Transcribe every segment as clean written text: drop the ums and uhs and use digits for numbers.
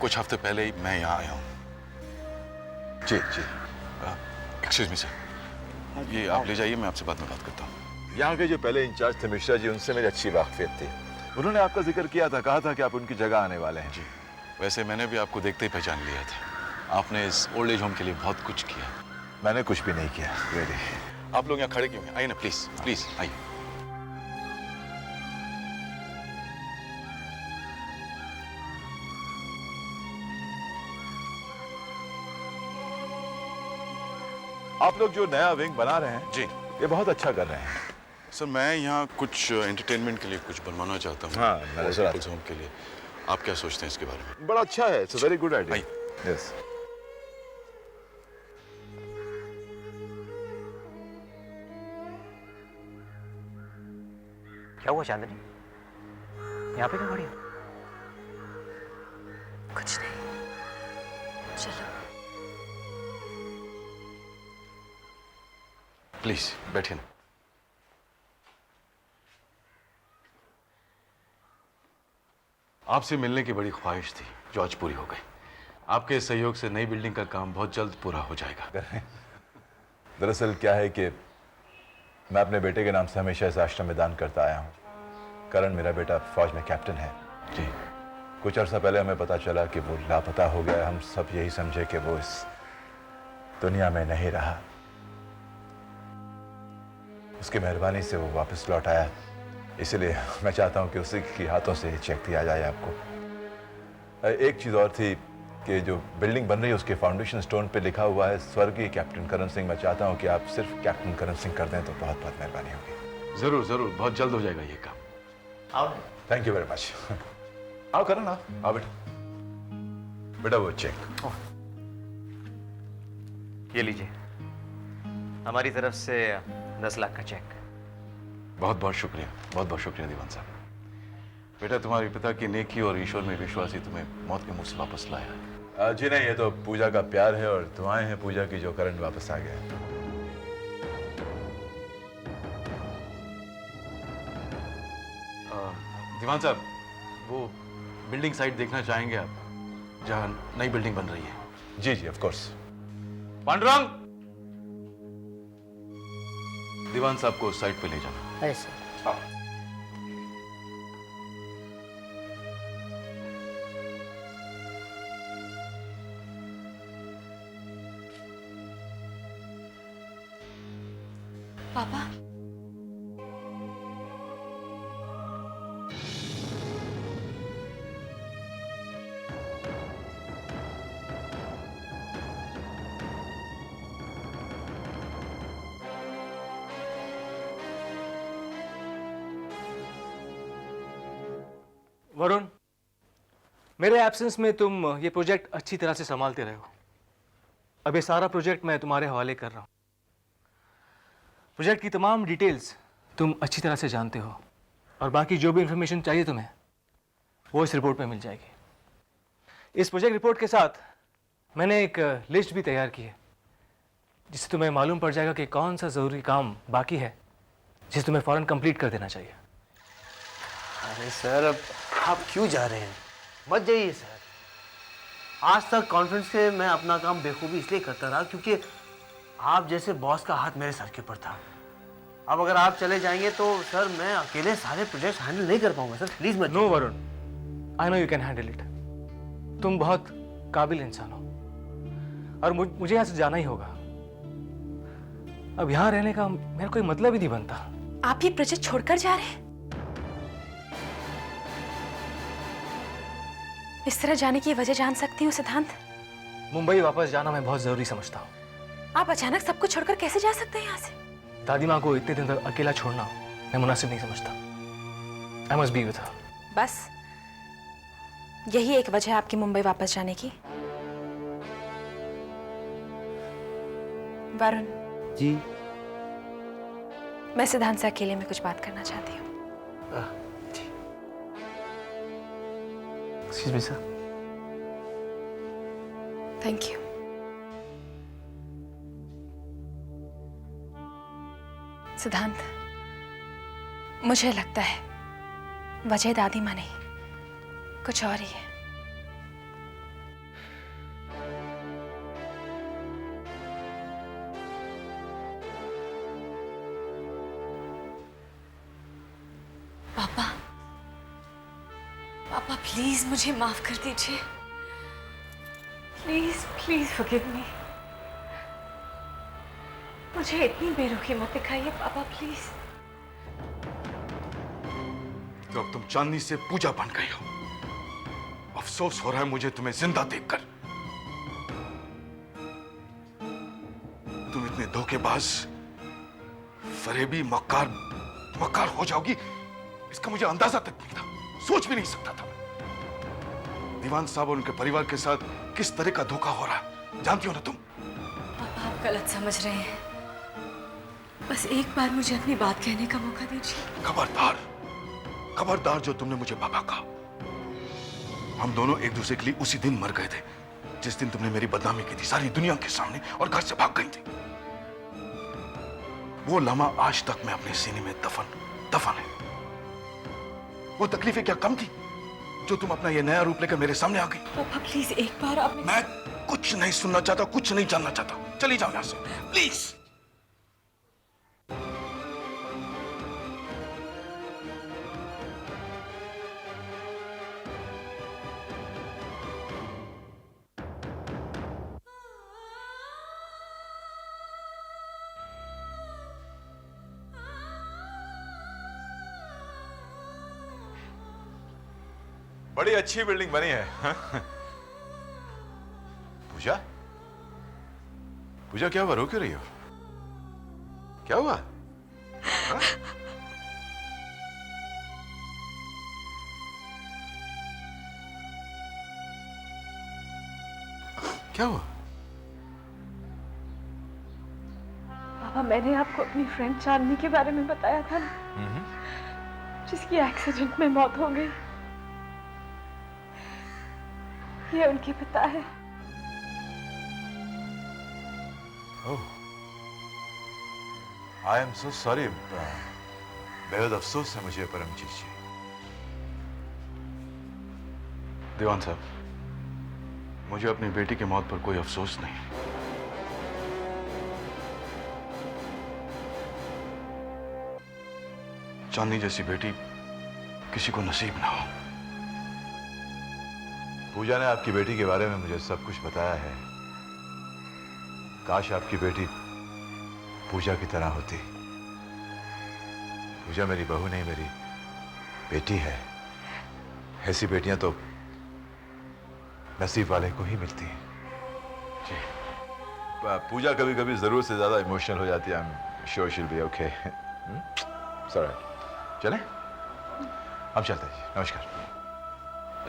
कुछ हफ्ते पहले ही मैं यहाँ आया हूँ। जी जी। एक्सक्यूज मी सर, ये आप ले जाइए, मैं आपसे बाद में बात करता हूँ। यहाँ के जो पहले इंचार्ज थे मिश्रा जी, उनसे मेरी अच्छी वाकफियत थी। उन्होंने आपका जिक्र किया था, कहा था कि आप उनकी जगह आने वाले हैं। जी, वैसे मैंने भी आपको देखते ही पहचान लिया था। आपने इस ओल्ड एज होम के लिए बहुत कुछ किया। मैंने कुछ भी नहीं किया, रियली। आप लोग यहाँ खड़े क्यों हैं? आइए ना प्लीज, प्लीज आइए। आप लोग जो नया विंग बना रहे हैं जी, ये बहुत अच्छा कर रहे हैं। सर मैं यहाँ कुछ एंटरटेनमेंट के लिए कुछ बनवाना चाहता हूँ। हाँ, मैंने सुना था। होम के लिए आप क्या सोचते हैं इसके बारे में? बड़ा अच्छा है, it's a very good idea. आइए। यस। क्या हुआ चांदनी? यहाँ पे क्यों खड़ी हो? कुछ नहीं, चलो। प्लीज बैठिए ना। आपसे मिलने की बड़ी ख्वाहिश थी जो आज पूरी हो गई। आपके सहयोग से नई बिल्डिंग का काम बहुत जल्द पूरा हो जाएगा। दरअसल क्या है कि मैं अपने बेटे के नाम से हमेशा इस आश्रम में दान करता आया हूँ। करण मेरा बेटा फौज में कैप्टन है। जी। कुछ अर्सा पहले हमें पता चला कि वो लापता हो गया। हम सब यही समझे कि वो इस दुनिया में नहीं रहा। उसकी मेहरबानी से वो वापस लौट आया, इसलिए मैं चाहता हूँ कि उसी के हाथों से चेक दिया जाए आपको। एक चीज़ और थी कि जो बिल्डिंग बन रही है उसके फाउंडेशन स्टोन पे लिखा हुआ है स्वर्गीय कैप्टन करण सिंह। मैं चाहता हूँ कि आप सिर्फ कैप्टन करण सिंह कर दें तो बहुत बहुत मेहरबानी होगी। जरूर जरूर, बहुत जल्द हो जाएगा ये काम। आओ। Thank you very much. आओ करण, आओ बेटा। बेटा वो चेक। ये लीजिए, हमारी तरफ से 10 लाख का चेक। बहुत बहुत शुक्रिया, बहुत बहुत शुक्रिया दीवान साहब। बेटा तुम्हारे पिता की नेकी और ईश्वर में विश्वास ही तुम्हें मौत के मुंह से वापस लाया है। जी नहीं, ये तो पूजा का प्यार है और दुआएं हैं पूजा की जो करण वापस आ गया। दीवान साहब, वो बिल्डिंग साइट देखना चाहेंगे आप, जहां नई बिल्डिंग बन रही है? जी जी, ऑफ कोर्स। पांडुरंग, दीवान साहब को साइट पे ले जाना। ऐसे। पापा, वरुण, मेरे एब्सेंस में तुम ये प्रोजेक्ट अच्छी तरह से संभालते रहे हो। अब ये सारा प्रोजेक्ट मैं तुम्हारे हवाले कर रहा हूँ। प्रोजेक्ट की तमाम डिटेल्स तुम अच्छी तरह से जानते हो और बाकी जो भी इंफॉर्मेशन चाहिए तुम्हें वो इस रिपोर्ट में मिल जाएगी। इस प्रोजेक्ट रिपोर्ट के साथ मैंने एक लिस्ट भी तैयार की है जिससे तुम्हें मालूम पड़ जाएगा कि कौन सा ज़रूरी काम बाकी है जिसे तुम्हें फ़ौरन कंप्लीट कर देना चाहिए। अरे सर, अब आप क्यों जा रहे हैं? मत जाइए सर। आज तक कॉन्फ्रेंस से मैं अपना काम बेखूबी इसलिए करता रहा क्योंकि आप जैसे बॉस का हाथ मेरे सर के ऊपर था। अब अगर आप चले जाएंगे तो सर मैं अकेले सारे प्रोजेक्ट्स हैंडल नहीं कर पाऊंगा। सर प्लीज मत। No Varun, I know you can handle it. तुम बहुत काबिल इंसान हो और मुझे यहाँ से जाना ही होगा। अब यहाँ रहने का मेरा कोई मतलब ही नहीं बनता। आप ये प्रोजेक्ट छोड़कर जा रहे हैं? इस तरह जाने की वजह जान सकती हूँ सिद्धांत? मुंबई वापस जाना मैं बहुत जरूरी समझता हूँ। आप अचानक सब कुछ छोड़कर कैसे जा सकते हैं यहाँ से? दादी माँ को इतने दिन तक अकेला छोड़ना मैं मुनासिब नहीं समझता। I must be with her. बस यही एक वजह है आपकी मुंबई वापस जाने की? वरुण जी। मैं सिद्धांत से अकेले में कुछ बात करना चाहती हूँ। Excuse me sir. Thank you. सिद्धांत, मुझे लगता है वजह दादी माँ नहीं, कुछ और ही है। पापा, पापा प्लीज मुझे माफ कर दीजिए। Please please forgive me. मुझे इतनी बेरुखी मत दिखाइए पापा, प्लीज। तो अब तुम चांदनी से पूजा बन गई हो। अफसोस हो रहा है मुझे तुम्हें जिंदा देखकर। तुम इतने धोखेबाज, फरेबी, मक्कार हो जाओगी, इसका मुझे अंदाजा तक नहीं था, सोच भी नहीं सकता था। दीवान साहब और उनके परिवार के साथ किस तरह का धोखा हो रहा है जानती हो ना तुम? पापा आप गलत समझ रहे हैं। बस एक बार मुझे अपनी बात कहने का मौका दीजिए। खबरदार, खबरदार जो तुमने मुझे पापा कहा। हम दोनों एक दूसरे के लिए उसी दिन मर गए थे जिस दिन तुमने मेरी बदनामी की थी सारी दुनिया के सामने और घर से भाग गई थी। वो लम्हा आज तक मैं अपने सीने में दफन है। वो तकलीफें क्या कम थी जो तुम अपना ये नया रूप लेकर मेरे सामने आ गई? पापा प्लीज एक बार आप। मैं कुछ नहीं सुनना चाहता, कुछ नहीं जानना चाहता। चली जाओ यहां से प्लीज। बड़ी अच्छी बिल्डिंग बनी है। पूजा, पूजा क्या हुआ, रो क्यों रही हो? क्या हुआ? हाँ? क्या हुआ? पापा मैंने आपको अपनी फ्रेंड चांदनी के बारे में बताया था ना, जिसकी एक्सीडेंट में मौत हो गई। ये उनके पिता है। ओह, आई एम सो सॉरी। बेहद अफसोस है मुझे परमजीत जी। दीवान साहब, मुझे अपनी बेटी की मौत पर कोई अफसोस नहीं। चांदनी जैसी बेटी किसी को नसीब ना हो। पूजा ने आपकी बेटी के बारे में मुझे सब कुछ बताया है। काश आपकी बेटी पूजा की तरह होती। पूजा मेरी बहू नहीं, मेरी बेटी है। ऐसी बेटियां तो नसीब वाले को ही मिलती हैं। जी, पूजा कभी कभी जरूरत से ज्यादा इमोशनल हो जाती है। I am sure she will be okay. Sorry, चलें? हम चलते हैं जी। नमस्कार।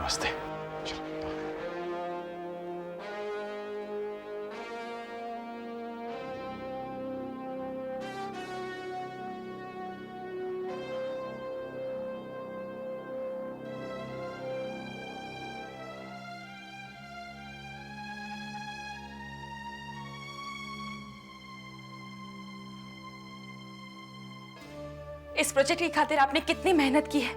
नमस्ते। इस प्रोजेक्ट की खातिर आपने कितनी मेहनत की है,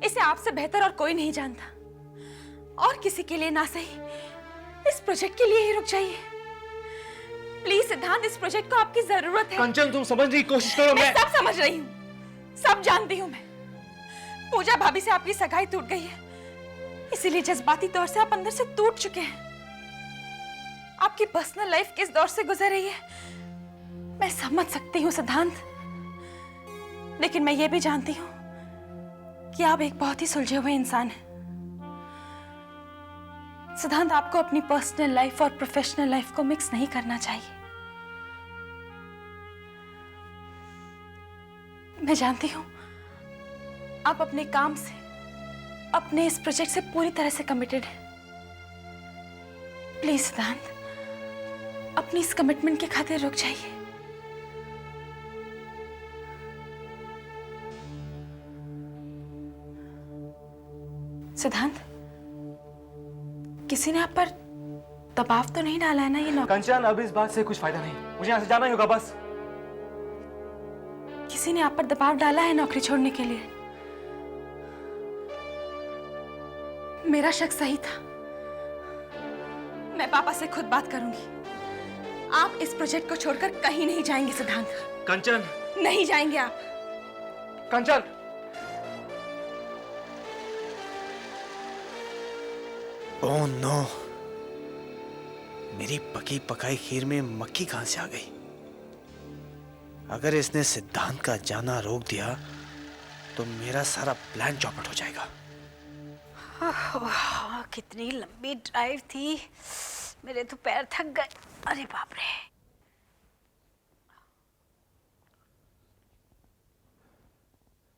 इसे आपसे बेहतर और कोई नहीं जानता। और किसी के लिए ना सही, इस प्रोजेक्ट के लिए ही रुक जाइए। प्लीज सिद्धांत, इस प्रोजेक्ट को आपकी जरूरत है। कंचन तुम समझने की कोशिश करो। मैं सब समझ रही हूँ, सब जानती हूँ मैं। पूजा भाभी से आपकी सगाई टूट गई है, इसीलिए जज्बाती तौर से आप अंदर से टूट चुके हैं। आपकी पर्सनल लाइफ किस दौर से गुजर रही है मैं समझ सकती हूँ सिद्धांत, लेकिन मैं ये भी जानती हूँ कि आप एक बहुत ही सुलझे हुए इंसान हैं। सिद्धांत, आपको अपनी पर्सनल लाइफ और प्रोफेशनल लाइफ को मिक्स नहीं करना चाहिए। मैं जानती हूँ आप अपने काम से, अपने इस प्रोजेक्ट से पूरी तरह से कमिटेड हैं। प्लीज सिद्धांत, अपनी इस कमिटमेंट के खातिर रुक जाइए। सिद्धांत, किसी ने आप पर दबाव तो नहीं डाला है ना? ये नौकरी कंचन, अब इस बात से कुछ फायदा नहीं, मुझे यहाँ से जाना ही होगा बस। किसी ने आप पर दबाव डाला है नौकरी छोड़ने के लिए? मेरा शक सही था। मैं पापा से खुद बात करूंगी। आप इस प्रोजेक्ट को छोड़कर कहीं नहीं जाएंगे सिद्धांत। कंचन, नहीं जाएंगे आप। कंचन, ओह नो, मेरी पकी पकाई खीर में मक्खी कहां से आ गई? अगर इसने सिद्धांत का जाना रोक दिया तो मेरा सारा प्लान चौपट हो जाएगा। कितनी लंबी ड्राइव थी, मेरे तो पैर थक गए। अरे बाप रे।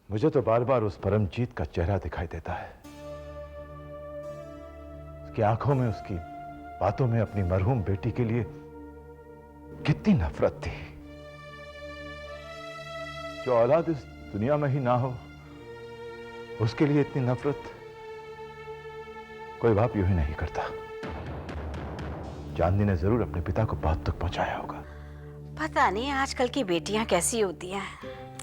मुझे तो बार बार उस परमजीत का चेहरा दिखाई देता है। उसकी आंखों में, उसकी बातों में अपनी मरहूम बेटी के लिए कितनी नफरत थी। जो औलाद इस दुनिया में ही ना हो, उसके लिए इतनी नफरत कोई बाप यूं ही नहीं करता। चांदनी ने जरूर अपने पिता को बहुत दुख पहुंचाया होगा। पता नहीं आजकल की बेटियां कैसी होती हैं।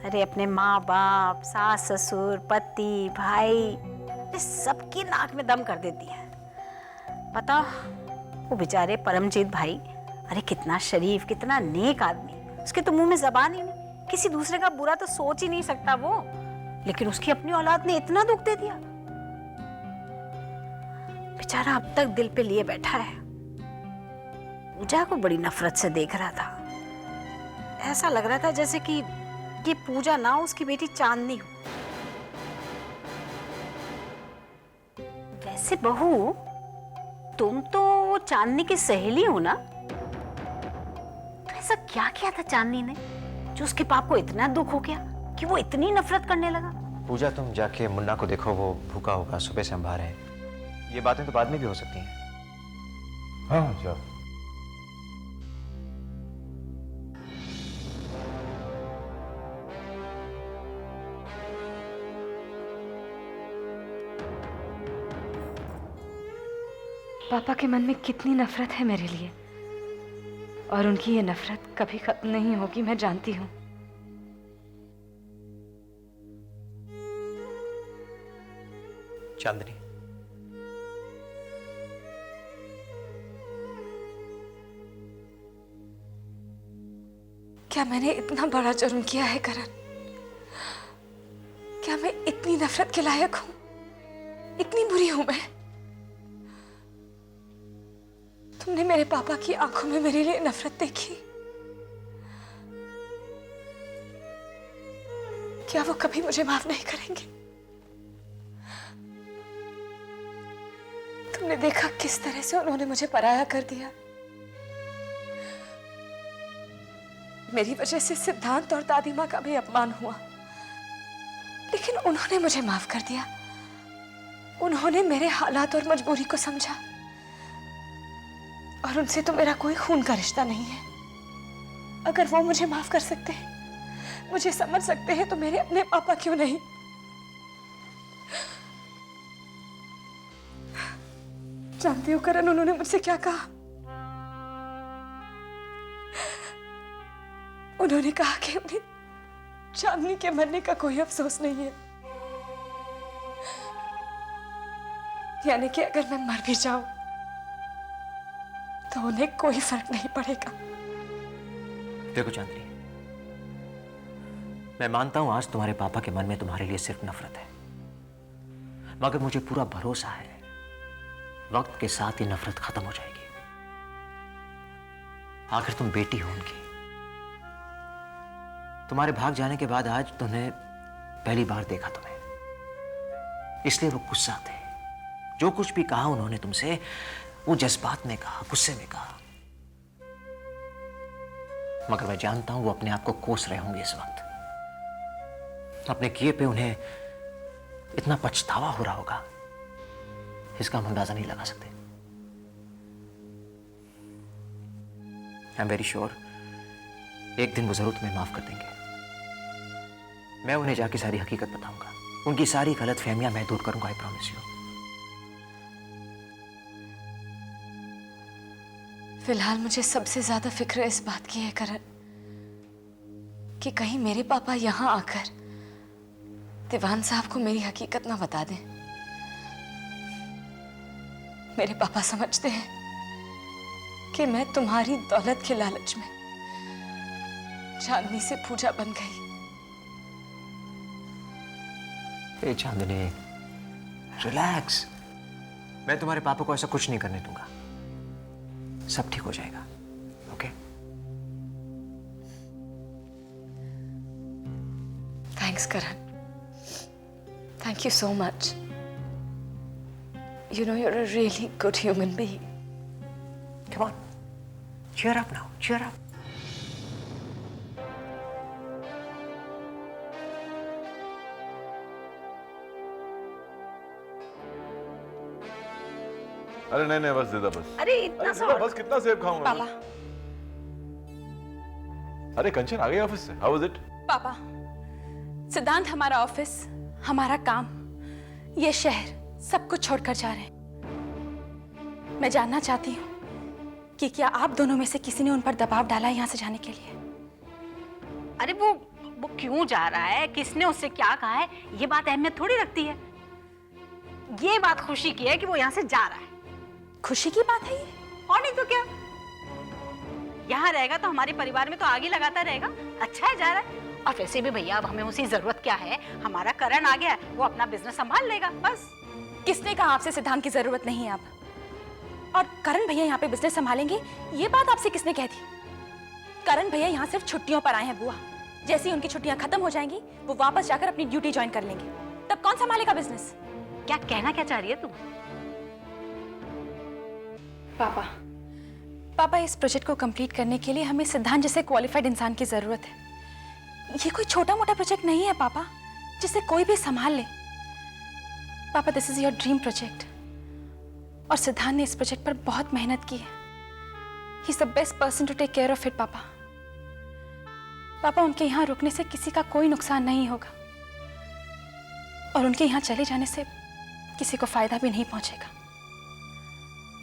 अरे अपने माँ बाप, सास ससुर, पति, भाई, इस सबकी नाक में दम कर देती हैं। पता वो बेचारे परमजीत भाई, अरे कितना शरीफ, कितना नेक आदमी, उसके तो मुंह में जबान ही नहीं, किसी दूसरे का बुरा तो सोच ही नहीं सकता वो, लेकिन उसकी अपनी औलाद ने इतना दुख दे दिया। बेचारा अब तक दिल पे लिए बैठा है। पूजा को बड़ी नफरत से देख रहा था। ऐसा लग रहा था जैसे कि ये पूजा ना उसकी बेटी चांदनी हो। वैसे बहू, तुम तो चांदनी की सहेली हो ना? तो ऐसा क्या किया था चांदनी ने जो उसके पाप को इतना दुख हो गया कि वो इतनी नफरत करने लगा? पूजा, तुम जाके मुन्ना को देखो, वो भूखा होगा, सुबह से हम बाहर हैं। ये बातें तो बाद में भी हो सकती हैं। हाँ जाओ। पापा के मन में कितनी नफरत है मेरे लिए, और उनकी ये नफरत कभी खत्म नहीं होगी, मैं जानती हूँ। चांदनी, क्या मैंने इतना बड़ा जुर्म किया है करण? क्या मैं इतनी नफरत के लायक हूं? इतनी बुरी हूं मैं? तुमने मेरे पापा की आंखों में मेरे लिए नफरत देखी। क्या वो कभी मुझे माफ नहीं करेंगे? तुमने देखा किस तरह से उन्होंने मुझे पराया कर दिया। मेरी वजह से सिद्धांत और दादी माँ का भी अपमान हुआ, लेकिन उन्होंने मुझे माफ कर दिया। उन्होंने मेरे हालात और मजबूरी को समझा, और उनसे तो मेरा कोई खून का रिश्ता नहीं है। अगर वो मुझे माफ कर सकते हैं, मुझे समझ सकते हैं, तो मेरे अपने पापा क्यों नहीं? जानती हो करण, उन्होंने मुझसे क्या कहा? उन्होंने कहा कि उन्हें चांदनी के मरने का कोई अफसोस नहीं है, यानी कि अगर मैं मर भी जाऊं तो उन्हें कोई फर्क नहीं पड़ेगा। देखो चांदनी, मैं मानता हूं आज तुम्हारे पापा के मन में तुम्हारे लिए सिर्फ नफरत है, मगर मुझे पूरा भरोसा है वक्त के साथ ये नफरत खत्म हो जाएगी। आखिर तुम बेटी हो उनकी। तुम्हारे भाग जाने के बाद आज तुमने पहली बार देखा तुम्हें, इसलिए वो गुस्सा थे। जो कुछ भी कहा उन्होंने तुमसे, वो जज्बात में कहा, गुस्से में कहा, मगर मैं जानता हूं वो अपने आप को कोस रहे होंगे इस वक्त। अपने किए पे उन्हें इतना पछतावा हो रहा होगा, इसका हम अंदाजा नहीं लगा सकते। आई एम वेरी श्योर एक दिन वो जरूर तुम्हें माफ कर देंगे। मैं उन्हें जाके सारी हकीकत बताऊंगा, उनकी सारी गलत फहमियां मैं दूर करूंगा, आई प्रॉमिस यू। फिलहाल मुझे सबसे ज्यादा फिक्र इस बात की है करण कि कहीं मेरे पापा यहां आकर दीवान साहब को मेरी हकीकत ना बता दें। मेरे पापा समझते हैं कि मैं तुम्हारी दौलत के लालच में चांदनी से पूजा बन गई। ए चांदनी, रिलैक्स। मैं तुम्हारे पापा को ऐसा कुछ नहीं करने दूंगा। सब ठीक हो जाएगा। Okay? Thanks Karan, thank you so much. You know, you're a really good human being. Come on. Cheer up now. Cheer up. अरे नहीं नहीं, बस दे दो बस। अरे इतना अरे सा दे दो, बस कितना सेब खाऊंगा? पापा, अरे कंचन आ गई ऑफिस से? How was it? पापा, सिद्धांत हमारा ऑफिस, हमारा काम, ये शहर सब कुछ छोड़कर जा रहे हैं। मैं जानना चाहती हूँ कि क्या आप दोनों में से किसी ने उन पर दबाव डाला है यहाँ से जाने के लिए? अरे वो क्यों जा रहा है, किसने उससे क्या कहा है, ये बात अहमियत थोड़ी रखती है। ये बात खुशी की है कि वो यहाँ से जा रहा है। खुशी की बात है ये? और नहीं तो क्या, यहाँ रहेगा तो हमारे परिवार में तो आगे लगाता रहेगा। अच्छा है जा रहा है। और वैसे भी भैया अब हमें उसकी जरूरत क्या है, हमारा करण आ गया है, वो अपना बिजनेस संभाल लेगा बस। किसने कहा आपसे सिद्धांत की जरूरत नहीं है अब? और करण भैया यहाँ पे बिजनेस संभालेंगे, ये बात आपसे किसने कह दी? करण भैया यहाँ सिर्फ छुट्टियों पर आए हैं बुआ। जैसे ही उनकी छुट्टियां खत्म हो जाएंगी, वो वापस जाकर अपनी ड्यूटी ज्वाइन कर लेंगे। तब कौन संभालेगा बिजनेस? क्या कहना क्या चाह रही है तुम? पापा, इस प्रोजेक्ट को कंप्लीट करने के लिए हमें सिद्धांत जैसे क्वालिफाइड इंसान की जरूरत है। ये कोई छोटा मोटा प्रोजेक्ट नहीं है पापा, जिसे कोई भी संभाल ले। पापा, this is your dream project, और सिद्धांत ने इस प्रोजेक्ट पर बहुत मेहनत की है। He is the best person to take care of it. पापा, उनके यहाँ रुकने से किसी का कोई नुकसान नहीं होगा, और उनके यहाँ चले जाने से किसी को फायदा भी नहीं पहुंचेगा।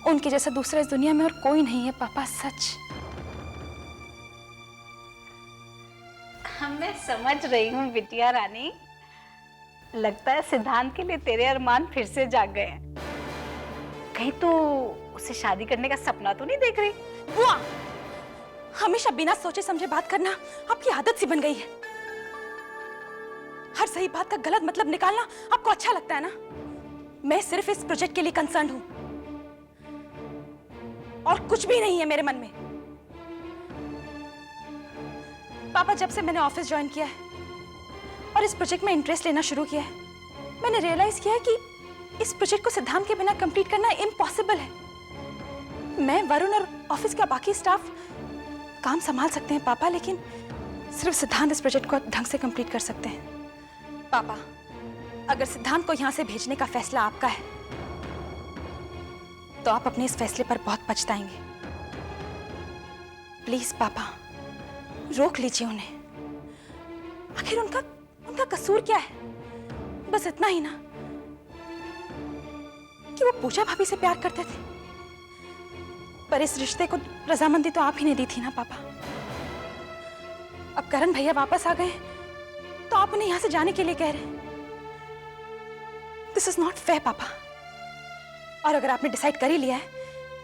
उनके जैसा दूसरा इस दुनिया में और कोई नहीं है पापा, सच। मैं समझ रही हूँ बिटिया रानी, लगता है सिद्धांत के लिए तेरे अरमान फिर से जाग गए हैं। कहीं तो उसे शादी करने का सपना तो नहीं देख रही? बुआ, हमेशा बिना सोचे समझे बात करना आपकी आदत सी बन गई है। हर सही बात का गलत मतलब निकालना आपको अच्छा लगता है ना? मैं सिर्फ इस प्रोजेक्ट के लिए कंसर्न हूं, और कुछ भी नहीं है मेरे मन में। पापा, जब से मैंने ऑफिस ज्वाइन किया है और इस प्रोजेक्ट में इंटरेस्ट लेना शुरू किया है, मैंने रियलाइज किया है कि इस प्रोजेक्ट को सिद्धांत के बिना कंप्लीट करना इम्पॉसिबल है। मैं, वरुण और ऑफिस का बाकी स्टाफ काम संभाल सकते हैं पापा, लेकिन सिर्फ सिद्धांत इस प्रोजेक्ट को ढंग से कंप्लीट कर सकते हैं। पापा, अगर सिद्धांत को यहां से भेजने का फैसला आपका है, तो आप अपने इस फैसले पर बहुत पछताएंगे। प्लीज पापा, रोक लीजिए उन्हें। आखिर उनका कसूर क्या है? बस इतना ही ना कि वो पूजा भाभी से प्यार करते थे, पर इस रिश्ते को रजामंदी तो आप ही ने दी थी ना पापा। अब करण भैया वापस आ गए, तो आप उन्हें यहां से जाने के लिए कह रहे हैं। दिस इज नॉट फेयर पापा। और अगर आपने डिसाइड कर ही लिया है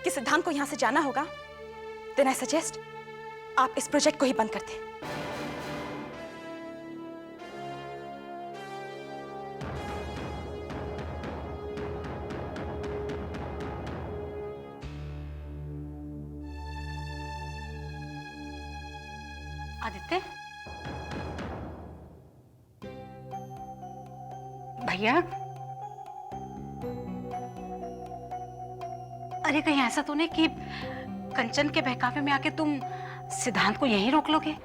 कि सिद्धांत को यहां से जाना होगा, देन आई सजेस्ट आप इस प्रोजेक्ट को ही बंद कर दें। आदित्य, भैया, अरे कहीं ऐसा तो नहीं कि कंचन के बहकावे में आके तुम सिद्धांत को यहीं रोक लोगे?